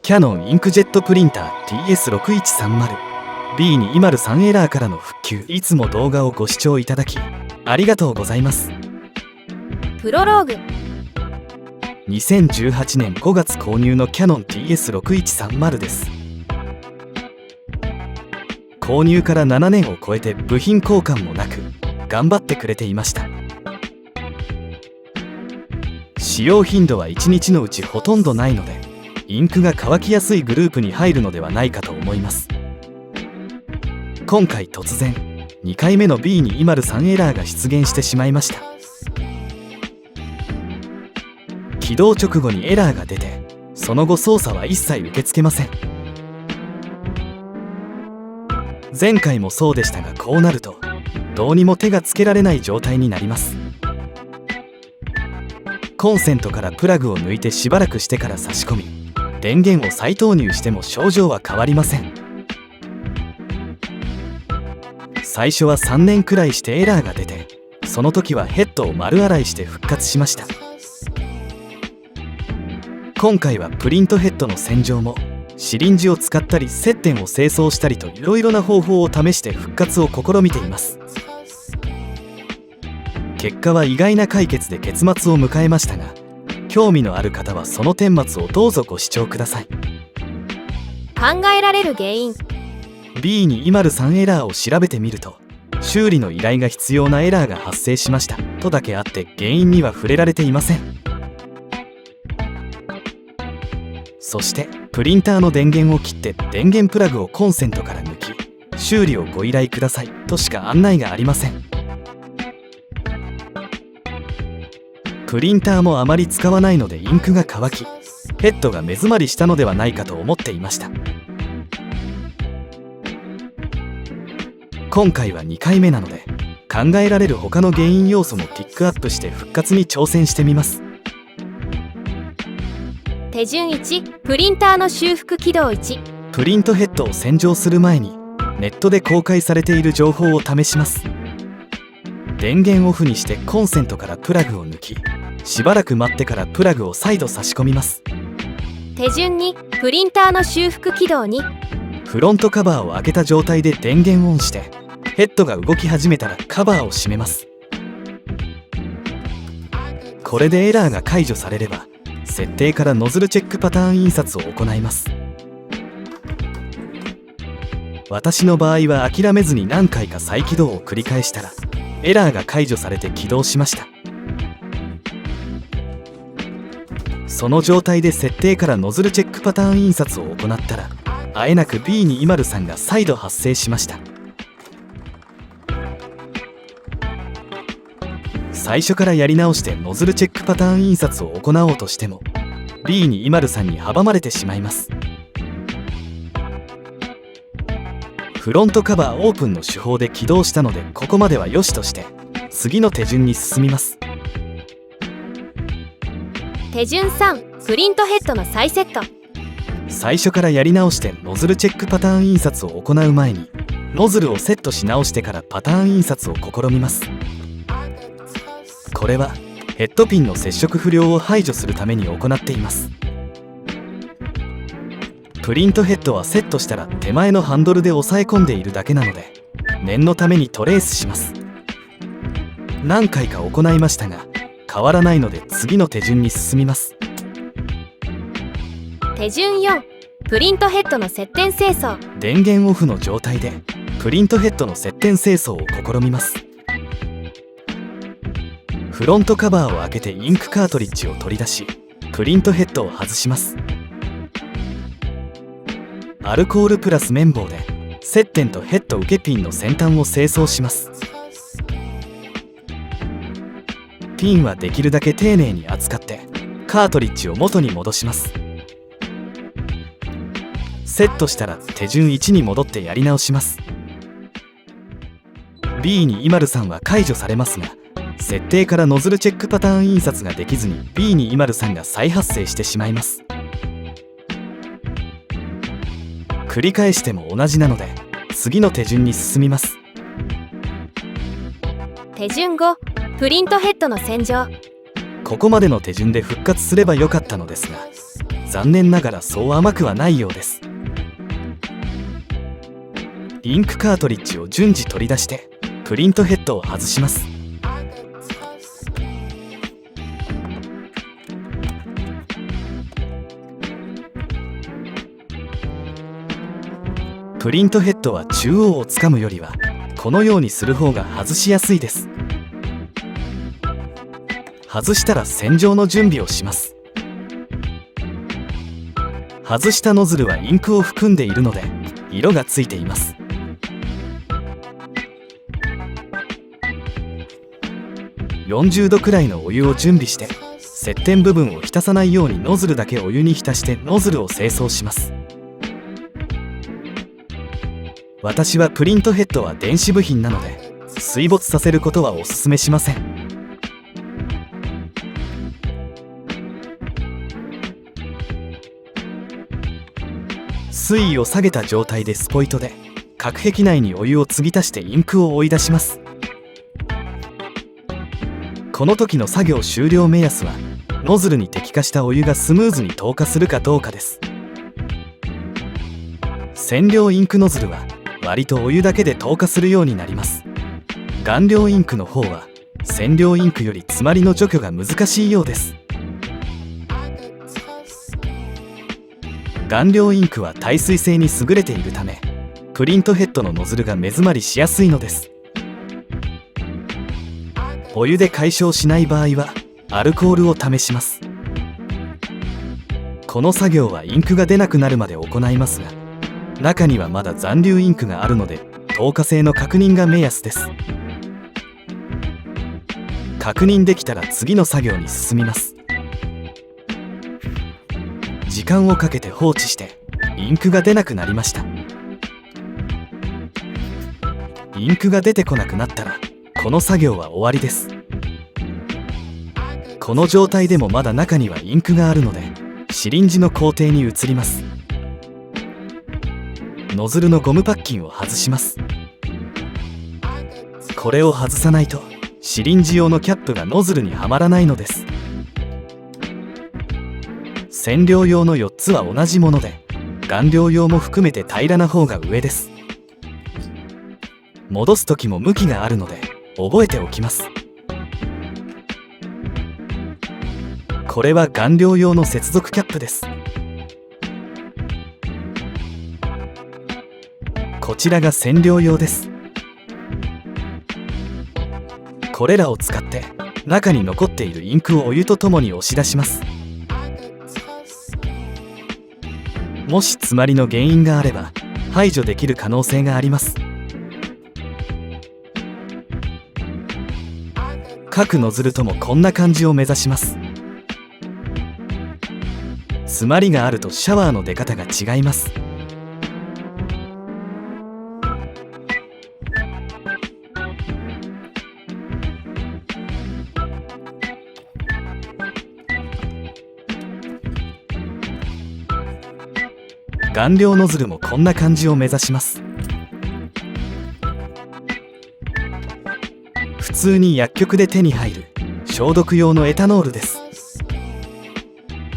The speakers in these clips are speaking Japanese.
キヤノンインクジェットプリンター TS6130B203 エラーからの復旧。いつも動画をご視聴いただきありがとうございます。プロローグ。2018年5月購入のキヤノン TS6130 です。購入から7年を超えて部品交換もなく頑張ってくれていました。使用頻度は1日のうちほとんどないので、インクが乾きやすいグループに入るのではないかと思います。今回突然2回目の B203 エラーが出現してしまいました。起動直後にエラーが出て、その後操作は一切受け付けません。前回もそうでしたが、こうなるとどうにも手がつけられない状態になります。コンセントからプラグを抜いてしばらくしてから差し込み、電源を再投入しても症状は変わりません。最初は3年くらいしてエラーが出て、その時はヘッドを丸洗いして復活しました。今回はプリントヘッドの洗浄もシリンジを使ったり接点を清掃したりといろいろな方法を試して復活を試みています。結果は意外な解決で結末を迎えましたが、興味のある方はその顛末をどうぞご視聴ください。考えられる原因。 B203 エラーを調べてみると、修理の依頼が必要なエラーが発生しましたとだけあって、原因には触れられていません。そしてプリンターの電源を切って電源プラグをコンセントから抜き、修理をご依頼くださいとしか案内がありません。プリンターもあまり使わないのでインクが乾き、ヘッドが目詰まりしたのではないかと思っていました。今回は2回目なので、考えられる他の原因要素もピックアップして復活に挑戦してみます。手順1、プリンターの修復起動1。プリントヘッドを洗浄する前にネットで公開されている情報を試します。電源オフにしてコンセントからプラグを抜き、しばらく待ってからプラグを再度差し込みます。手順2、プリンターの修復起動2。フロントカバーを開けた状態で電源オンして、ヘッドが動き始めたらカバーを閉めます。これでエラーが解除されれば、設定からノズルチェックパターン印刷を行います。私の場合は諦めずに何回か再起動を繰り返したらエラーが解除されて起動しました。その状態で設定からノズルチェックパターン印刷を行ったら、あえなく B203 が再度発生しました。最初からやり直してノズルチェックパターン印刷を行おうとしても B203 に阻まれてしまいます。フロントカバーオープンの手法で起動したので、ここまでは良しとして次の手順に進みます。手順3、プリントヘッドの再セット。最初からやり直してノズルチェックパターン印刷を行う前にノズルをセットし直してからパターン印刷を試みます。これはヘッドピンの接触不良を排除するために行っています。プリントヘッドはセットしたら手前のハンドルで押さえ込んでいるだけなので、念のためにトレースします。何回か行いましたが変わらないので次の手順に進みます。手順4、プリントヘッドの接点清掃。電源オフの状態でプリントヘッドの接点清掃を試みます。フロントカバーを開けてインクカートリッジを取り出し、プリントヘッドを外します。アルコールプラス綿棒で接点とヘッド受けピンの先端を清掃します。ピンはできるだけ丁寧に扱ってカートリッジを元に戻します。セットしたら手順1に戻ってやり直します。 B203 は解除されますが、設定からノズルチェックパターン印刷ができずに B203 が再発生してしまいます。繰り返しても同じなので次の手順に進みます。手順5、プリントヘッドの洗浄。ここまでの手順で復活すればよかったのですが、残念ながらそう甘くはないようです。インクカートリッジを順次取り出してプリントヘッドを外します。プリントヘッドは中央をつかむよりはこのようにする方が外しやすいです。外したら洗浄の準備をします。外したノズルはインクを含んでいるので色がついています。40度くらいのお湯を準備して接点部分を浸さないようにノズルだけお湯に浸してノズルを清掃します。私はプリントヘッドは電子部品なので水没させることはお勧めしません。水位を下げた状態でスポイトで隔壁内にお湯を継ぎ足してインクを追い出します。この時の作業終了目安はノズルに滴下したお湯がスムーズに透過するかどうかです。染料インクノズルは割とお湯だけで透過するようになります。顔料インクの方は染料インクより詰まりの除去が難しいようです。顔料インクは耐水性に優れているためプリントヘッドのノズルが目詰まりしやすいのです。お湯で解消しない場合はアルコールを試します。この作業はインクが出なくなるまで行いますが中にはまだ残留インクがあるので透過性の確認が目安です。確認できたら次の作業に進みます。時間をかけて放置してインクが出なくなりました。インクが出てこなくなったらこの作業は終わりです。この状態でもまだ中にはインクがあるのでシリンジの工程に移ります。ノズルのゴムパッキンを外します。これを外さないとシリンジ用のキャップがノズルにはまらないのです。染料用の4つは同じもので顔料用も含めて平らな方が上です。戻す時も向きがあるので覚えておきます。これは顔料用の接続キャップです。こちらが染料用です。これらを使って中に残っているインクをお湯とともに押し出します。もし詰まりの原因があれば排除できる可能性があります。各ノズルともこんな感じを目指します。詰まりがあるとシャワーの出方が違います。顔料ノズルもこんな感じを目指します。普通に薬局で手に入る消毒用のエタノールです。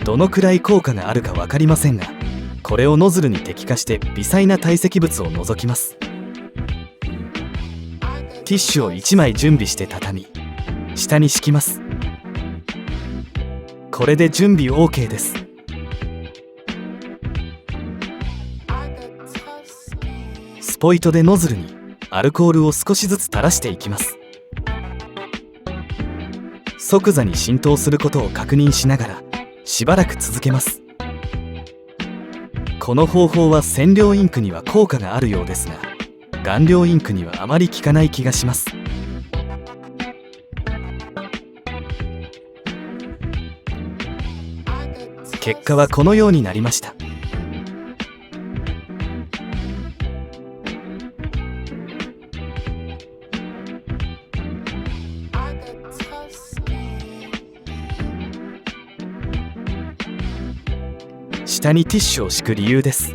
どのくらい効果があるか分かりませんがこれをノズルに滴下して微細な堆積物を除きます。ティッシュを1枚準備して畳み下に敷きます。これで準備 OK です。スポイトでノズルにアルコールを少しずつ垂らしていきます。即座に浸透することを確認しながらしばらく続けます。この方法は染料インクには効果があるようですが顔料インクにはあまり効かない気がします。結果はこのようになりました。下にティッシュを敷く理由です。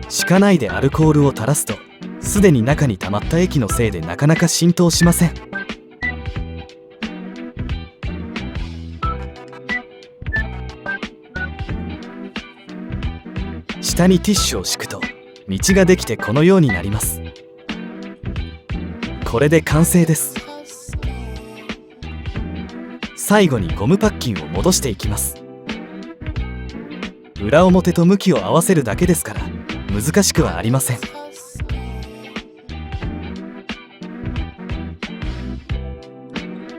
敷かないでアルコールを垂らすとすでに中に溜まった液のせいでなかなか浸透しません。下にティッシュを敷くと道ができてこのようになります。これで完成です。最後にゴムパッキンを戻していきます。裏表と向きを合わせるだけですから難しくはありません。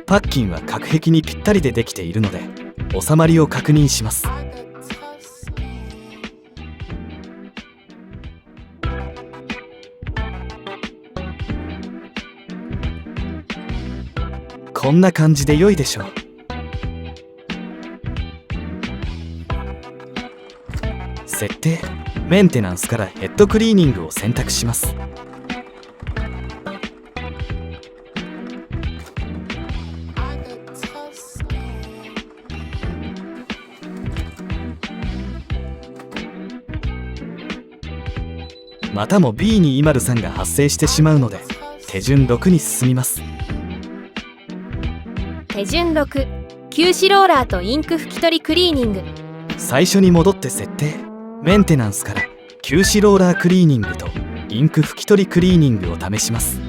パッキンは隔壁にぴったりでできているので収まりを確認します。こんな感じで良いでしょう。設定、メンテナンスからヘッドクリーニングを選択します。またも B203 が発生してしまうので手順6に進みます。手順6、吸脂ローラーとインク拭き取りクリーニング。最初に戻って設定、メンテナンスから吸脂ローラークリーニングとインク拭き取りクリーニングを試します。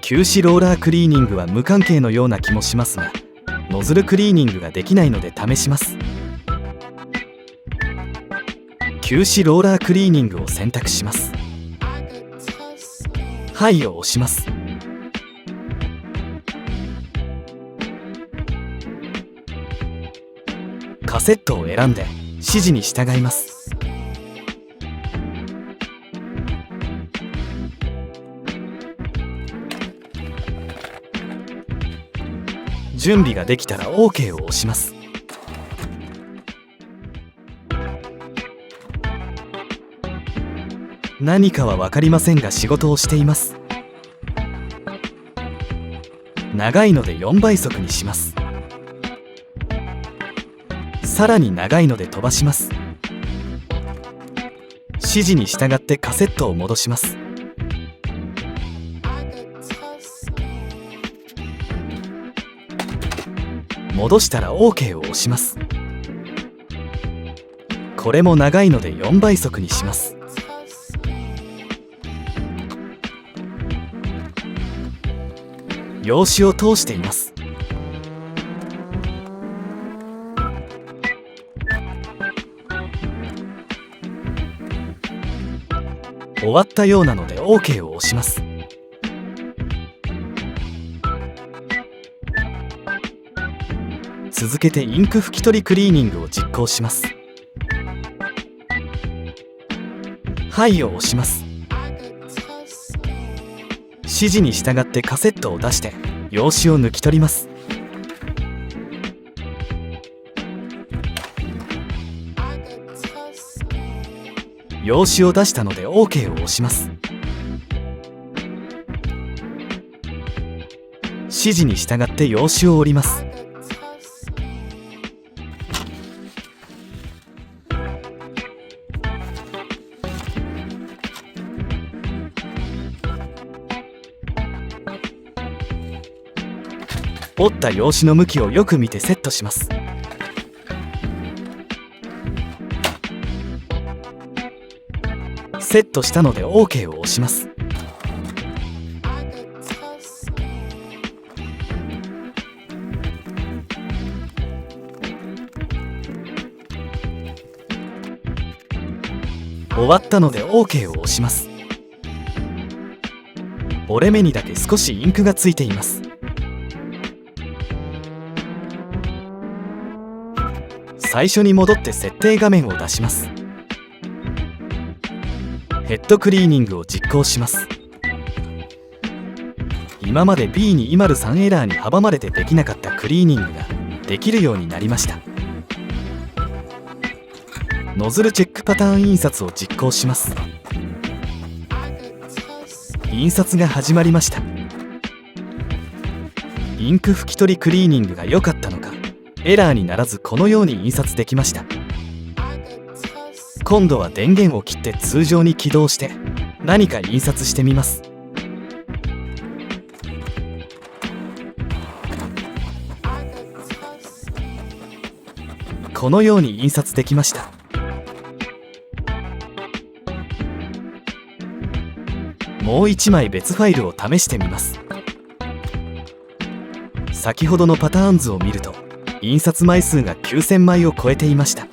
吸脂ローラークリーニングは無関係のような気もしますがノズルクリーニングができないので試します。吸脂ローラークリーニングを選択します。はいを押します。カセットを選んで指示に従います。準備ができたら OK を押します。何かは分かりませんが仕事をしています。長いので4倍速にします。さらに長いので飛ばします。指示に従ってカセットを戻します。戻したら OK を押します。これも長いので4倍速にします。用紙を通しています。終わったようなので OK を押します。続けてインク拭き取りクリーニングを実行します。はいを押します。指示に従ってカセットを出して用紙を抜き取ります。用紙を出したので OK を押します。指示に従って用紙を折ります。折った用紙の向きをよく見てセットします。セットしたので OK を押します。終わったので OK を押します。折れ目にだけ少しインクがついています。最初に戻って設定画面を出します。ヘッドクリーニングを実行します。今まで B203 エラーに阻まれてできなかったクリーニングができるようになりました。ノズルチェックパターン印刷を実行します。印刷が始まりました。インク拭き取りクリーニングが良かったのかエラーにならずこのように印刷できました。今度は電源を切って通常に起動して何か印刷してみます。このように印刷できました。もう1枚別ファイルを試してみます。先ほどのパターン図を見ると印刷枚数が9000枚を超えていました。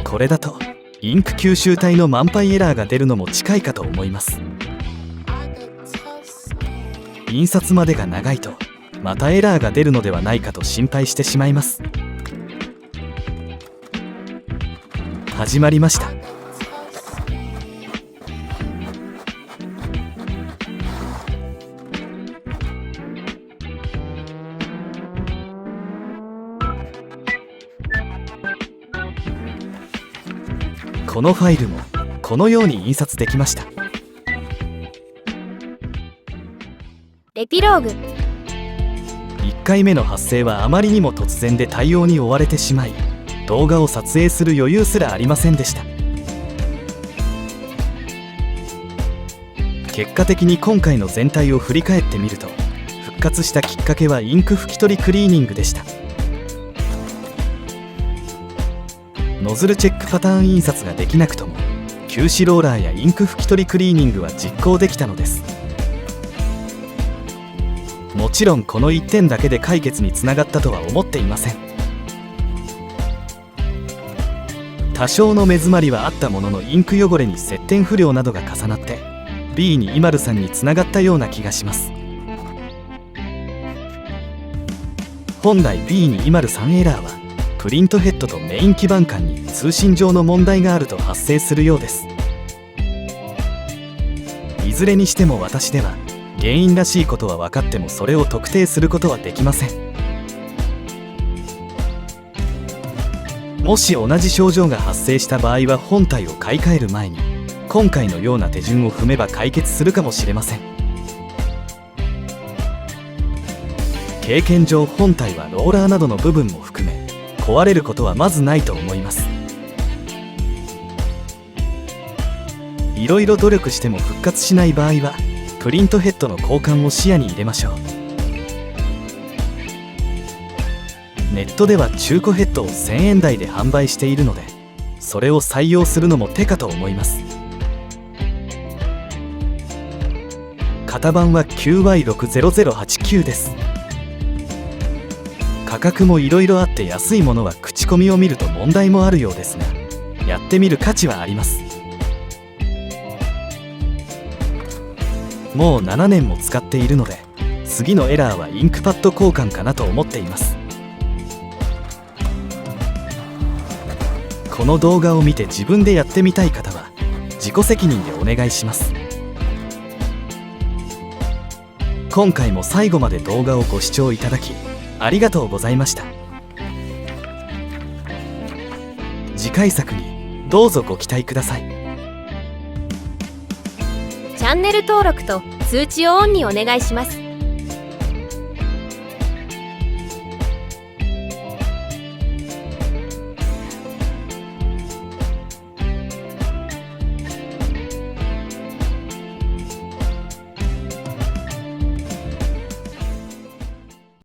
これだとインク吸収体の満杯エラーが出るのも近いかと思います。印刷までが長いとまたエラーが出るのではないかと心配してしまいます。始まりました。このファイルもこのように印刷できました。エピローグ。1回目の発生はあまりにも突然で対応に追われてしまい、動画を撮影する余裕すらありませんでした。結果的に今回の全体を振り返ってみると、復活したきっかけはインク拭き取りクリーニングでした。ノズルチェックパターン印刷ができなくとも吸紙ローラーやインク拭き取りクリーニングは実行できたのです。もちろんこの1点だけで解決につながったとは思っていません。多少の目詰まりはあったものの、インク汚れに接点不良などが重なって B203 につながったような気がします。本来 B203 エラーはプリントヘッドとメイン基板間に通信上の問題があると発生するようです。いずれにしても私では原因らしいことは分かってもそれを特定することはできません。もし同じ症状が発生した場合は本体を買い替える前に今回のような手順を踏めば解決するかもしれません。経験上本体はローラーなどの部分も含め壊れることはまずないと思います。いろいろ努力しても復活しない場合はプリントヘッドの交換を視野に入れましょう。ネットでは中古ヘッドを1000円台で販売しているので、それを採用するのも手かと思います。型番は 9Y60089 です。価格もいろいろあって安いものは口コミを見ると問題もあるようですが、やってみる価値はあります。もう7年も使っているので、次のエラーはインクパッド交換かなと思っています。この動画を見て自分でやってみたい方は自己責任でお願いします。今回も最後まで動画をご視聴いただきありがとうございました。次回作にどうぞご期待ください。チャンネル登録と通知をオンにお願いします。